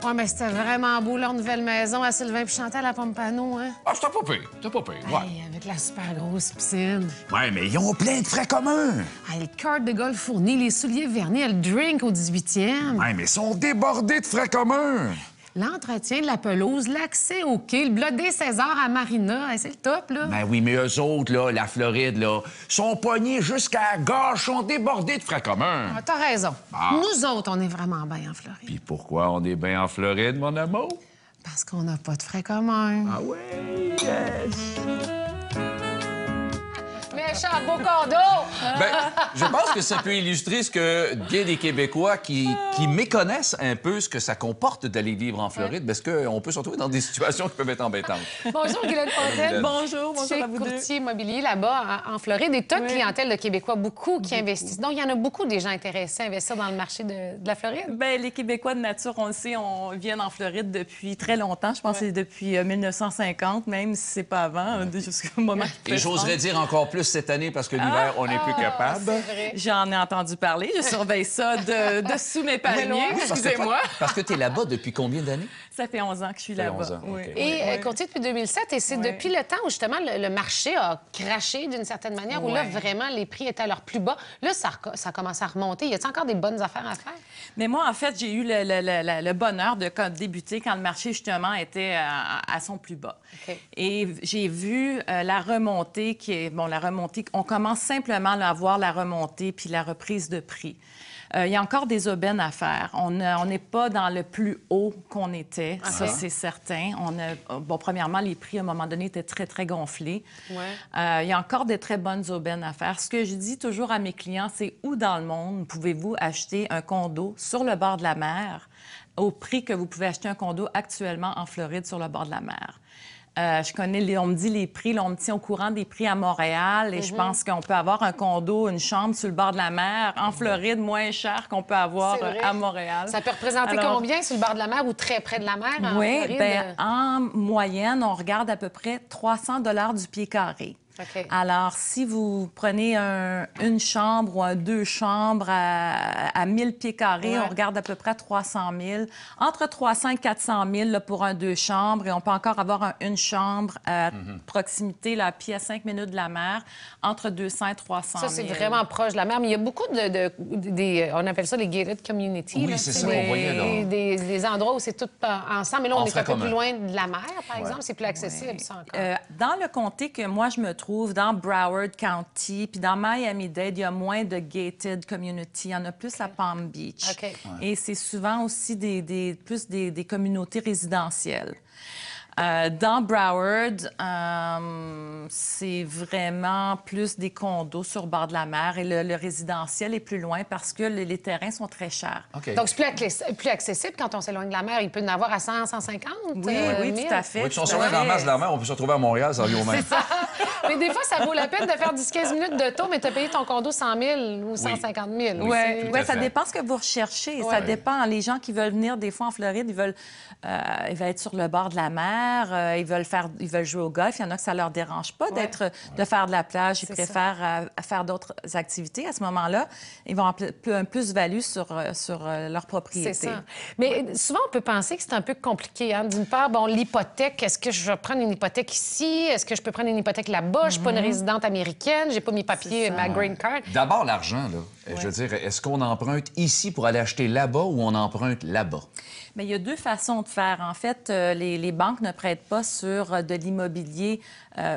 Ouais, mais c'était vraiment beau, leur nouvelle maison à Sylvain puis Chantal à Pompano, hein? Ah, c'était pas pire. C'était pas pire, ouais. Hey, avec la super grosse piscine. Ouais, mais ils ont plein de frais communs. Hey, les cartes de golf fournies, les souliers vernis, le drink au 18e. Ouais, mais ils sont débordés de frais communs. L'entretien de la pelouse, l'accès au quai, le blodé César à Marina. Hey, c'est le top, là. Ben oui, mais eux autres, là, la Floride, là, sont pognés jusqu'à la gorge, sont débordés de frais communs. Ah, t'as raison. Ah. Nous autres, on est vraiment bien en Floride. Puis pourquoi on est bien en Floride, mon amour? Parce qu'on n'a pas de frais communs. Ah ouais, yes! Méchant beau condo! Ben, je pense que ça peut illustrer ce que bien des Québécois qui méconnaissent un peu ce que ça comporte d'aller vivre en Floride, parce qu'on peut se retrouver dans des situations qui peuvent être embêtantes. Bonjour, Guylaine Fontaine. Bonjour, Tu es à vous deux. courtier immobilier là-bas, en Floride, et tu as Oui. clientèle de Québécois, beaucoup qui investissent. Donc, il y en a beaucoup des gens intéressés à investir dans le marché de la Floride. Ben, les Québécois de nature, on le sait, on vient en Floride depuis très longtemps. Je pense que c'est depuis 1950, même si c'est pas avant, jusqu'au moment qu'il Et fait j'oserais froid. dire encore plus cette année, parce que l'hiver, on n'est plus capable. C'est vrai. J'en ai entendu parler. Je surveille ça de sous mes palmiers. Parce que Excusez-moi. Parce que tu es là-bas depuis combien d'années? Ça fait 11 ans que je suis Ça fait là-bas. 11 ans, Oui. OK. Et courtier depuis 2007, et c'est Ouais. depuis le temps où, justement, le marché a craché d'une certaine manière, où là, Ouais. vraiment, les prix étaient à leur plus bas. Là, ça commence à remonter. Y a-t-il encore des bonnes affaires à faire? Mais moi, en fait, j'ai eu le bonheur de débuter quand le marché, justement, était à son plus bas. OK. Et j'ai vu la remontée qui est... Bon, la remontée... On commence simplement là, à voir la remontée puis la reprise de prix. Il y a encore des aubaines à faire. On n'est pas dans le plus haut qu'on était, ça, c'est certain. Bon, premièrement, les prix, à un moment donné, étaient très, très gonflés. Ouais. Il y a encore des très bonnes aubaines à faire. Ce que je dis toujours à mes clients, c'est où dans le monde pouvez-vous acheter un condo sur le bord de la mer au prix que vous pouvez acheter un condo actuellement en Floride sur le bord de la mer? Je connais, on me dit les prix, là, on me tient au courant des prix à Montréal et je pense qu'on peut avoir un condo, une chambre sur le bord de la mer en Floride moins cher qu'on peut avoir C'est vrai. à Montréal. Ça peut représenter Alors, combien sur le bord de la mer ou très près de la mer en Oui, Floride? bien, en moyenne, on regarde à peu près 300 du pied carré. OK. Alors, si vous prenez une chambre ou un deux chambres à 1000 pieds carrés, Ouais. on regarde à peu près 300 000. Entre 300 et 400 000 là, pour un deux chambres. Et on peut encore avoir une chambre à proximité, là, à pied à 5 minutes de la mer, entre 200 et 300 000. Ça, c'est vraiment proche de la mer. Mais il y a beaucoup on appelle ça les gated communities. Oui, là, c'est tu ça sais, qu'on voyait, là. des endroits où c'est tout ensemble. Mais là, on En est frais un peu communs. plus loin de la mer, par exemple. C'est plus accessible, ça encore. Dans le comté que moi, je me trouve, dans Broward County, puis dans Miami-Dade, il y a moins de gated community. Il y en a plus à Palm Beach. OK. Et c'est souvent aussi plus des communautés résidentielles. Dans Broward, c'est vraiment plus des condos sur le bord de la mer et le résidentiel est plus loin parce que les terrains sont très chers. OK. Donc, c'est plus accessible quand on s'éloigne de la mer. Il peut y en avoir à 100, 150 Oui, oui, 1000. tout à fait. Oui, puis on tout se à retrouve en fait. masse de la mer, on peut se retrouver à Montréal, ça revient au même. Mais des fois, ça vaut la peine de faire 10-15 minutes de tour, mais tu as payé ton condo 100 000 ou 150 000. Oui, Oui, tout à ça fait. dépend ce que vous recherchez. Ouais. Ça dépend. Les gens qui veulent venir des fois en Floride, ils veulent être sur le bord de la mer, ils veulent jouer au golf. Il y en a que ça leur dérange pas de faire de la plage. Ils C'est préfèrent faire d'autres activités. À ce moment-là, ils vont avoir un plus-value sur leur propriété. C'est ça. Mais souvent, on peut penser que c'est un peu compliqué. Hein? D'une part, bon, l'hypothèque, est-ce que je vais prendre une hypothèque ici? Est-ce que je peux prendre une hypothèque là-bas? Je suis pas une résidente américaine, j'ai pas mes papiers, ma green card. D'abord, l'argent, là. Je veux dire, est-ce qu'on emprunte ici pour aller acheter là-bas ou on emprunte là-bas? Mais il y a deux façons de faire. En fait, les banques ne prêtent pas sur de l'immobilier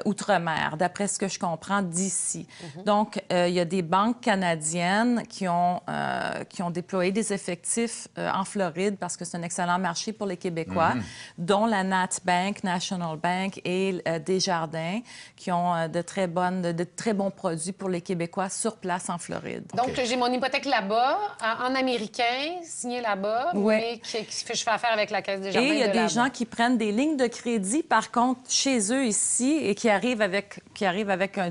outre-mer, d'après ce que je comprends d'ici. Donc, il y a des banques canadiennes qui ont déployé des effectifs en Floride parce que c'est un excellent marché pour les Québécois, dont la Nat Bank, National Bank et Desjardins, qui ont de très bons produits pour les Québécois sur place en Floride. Donc, j'ai mon hypothèque là-bas, en américain, signé là-bas, Ouais. mais je fais affaire avec la Caisse des Jardins Et il y a de des là-bas. gens qui prennent des lignes de crédit, par contre, chez eux ici, et qui arrivent avec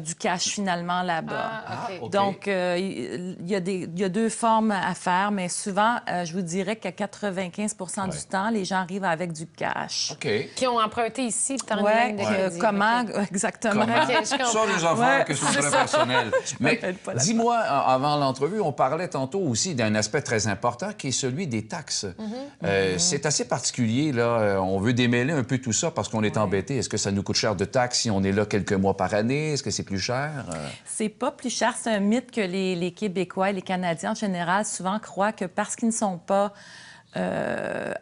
du cash finalement là-bas. Ah, OK. OK. Donc, il y a deux formes à faire, mais souvent, je vous dirais qu'à 95 du temps, les gens arrivent avec du cash. OK. Qui ont emprunté ici par une Oui, ligne de crédit. comment, OK. exactement. Comment? OK, je comprends. Ça, les affaires Ouais, que c'est c'est très ça. personnel. Mais m'appelle pas là-dedans. dis-moi, avant entrevue, on parlait tantôt aussi d'un aspect très important qui est celui des taxes. C'est assez particulier, là. On veut démêler un peu tout ça parce qu'on est embêté. Est-ce que ça nous coûte cher de taxes si on est là quelques mois par année? Est-ce que c'est plus cher? C'est pas plus cher. C'est un mythe que les Québécois et les Canadiens en général souvent croient que parce qu'ils ne sont pas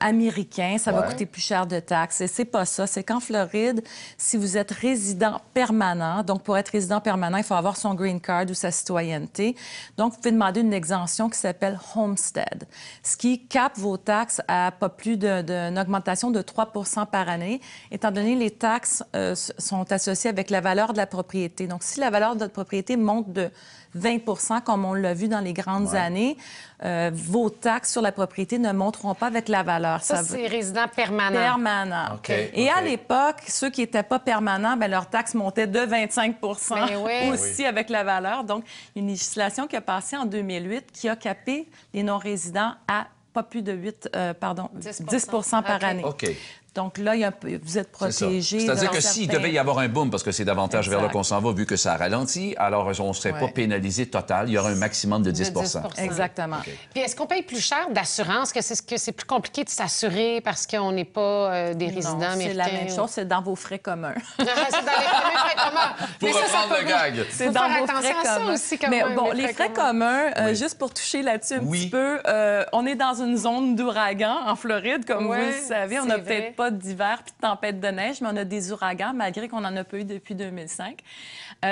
américain, ça va coûter plus cher de taxes. Et c'est pas ça. C'est qu'en Floride, si vous êtes résident permanent, donc pour être résident permanent, il faut avoir son green card ou sa citoyenneté. Donc, vous pouvez demander une exemption qui s'appelle Homestead, ce qui capte vos taxes à pas plus d'une augmentation de 3 par année, étant donné que les taxes sont associées avec la valeur de la propriété. Donc, si la valeur de votre propriété monte de 20 comme on l'a vu dans les grandes années, vos taxes sur la propriété ne monteront pas avec la valeur. Ça c'est résident permanent. Permanent. Okay, Et à l'époque, ceux qui n'étaient pas permanents, bien, leurs taxes montaient de 25 aussi avec la valeur. Donc, une législation qui a passé en 2008 qui a capé les non-résidents à pas plus de 10 par année. OK. Donc là, vous êtes protégé. C'est-à-dire que s'il devait y avoir un boom, parce que c'est davantage vers là qu'on s'en va, vu que ça ralentit, alors on ne serait pas pénalisé total. Il y aurait un maximum de 10 Exactement. Okay. Puis est-ce qu'on paye plus cher d'assurance? Que c'est plus compliqué de s'assurer parce qu'on n'est pas des résidents américains? C'est la même chose. C'est dans vos frais communs. C'est dans les frais communs. Pour reprendre le gag. C'est dans vos frais communs. Aussi, quand mais même, bon, les frais communs, juste pour toucher là-dessus un petit peu, on est dans une zone d'ouragan en Floride, comme vous le savez. On n'a peut-être pas d'hiver puis de tempête de neige, mais on a des ouragans, malgré qu'on n'en a pas eu depuis 2005.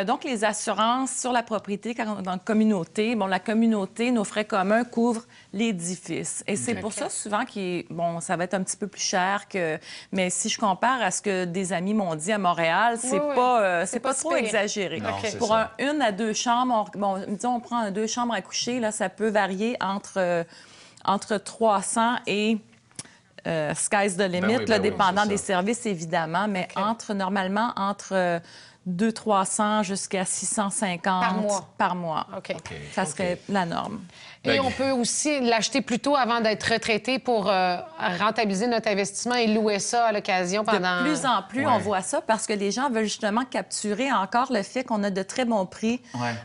Donc, les assurances sur la propriété dans la communauté, bon, la communauté, nos frais communs couvrent l'édifice. Et c'est pour ça, souvent, ça va être un petit peu plus cher que... Mais si je compare à ce que des amis m'ont dit à Montréal, c'est pas trop exagéré. Non, pour une à deux chambres, disons, on prend un 2 chambres à coucher, là, ça peut varier entre 300 et... sky's the limit, dépendant des services, évidemment, mais normalement, entre 200-300 jusqu'à 650 par mois. Ça serait la norme. Et on peut aussi l'acheter plus tôt avant d'être retraité pour rentabiliser notre investissement et louer ça à l'occasion pendant... De plus en plus, on voit ça parce que les gens veulent justement capturer encore le fait qu'on a de très bons prix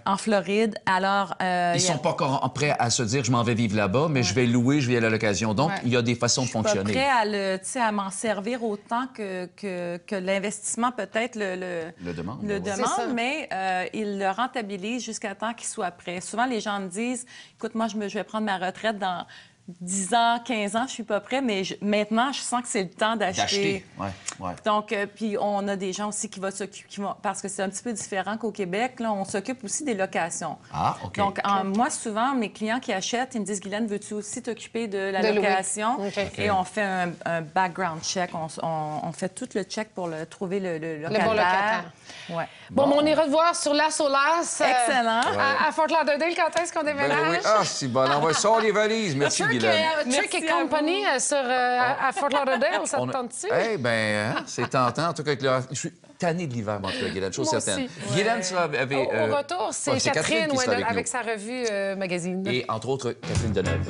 en Floride. Alors, ils sont pas encore prêts à se dire « je m'en vais vivre là-bas, mais je vais louer, je vais aller à l'occasion ». Donc, il y a des façons de fonctionner. Je suis pas prêt à m'en servir autant que l'investissement peut-être le demande, mais il le rentabilise jusqu'à temps qu'il soit prêt. Souvent, les gens me disent « écoute, moi, je vais prendre ma retraite dans 10 ans, 15 ans, je suis pas prêt, mais maintenant, je sens que c'est le temps d'acheter. » Donc, puis on a des gens aussi qui vont s'occuper, parce que c'est un petit peu différent qu'au Québec, là, on s'occupe aussi des locations. Ah, OK. Donc, moi, souvent, mes clients qui achètent, ils me disent, Guylaine, veux-tu aussi t'occuper de la location? Et on fait un background check. On fait tout le check pour trouver le locataire. Le bon locataire. Bon, on ira te voir sur Las Olas. Excellent. À Fort Lauderdale, quand est-ce qu'on déménage? Ah, c'est bon. On va sur les valises. Merci, Guylaine. Truck et Company à Fort Lauderdale, ça te tente-tu? Eh bien, c'est tentant. En tout cas, je suis tanné de l'hiver, en tout cas, Guylaine, chose certaine. Guylaine, ça avait... Au retour, c'est Catherine avec sa revue magazine. Et entre autres, Catherine Deneuve.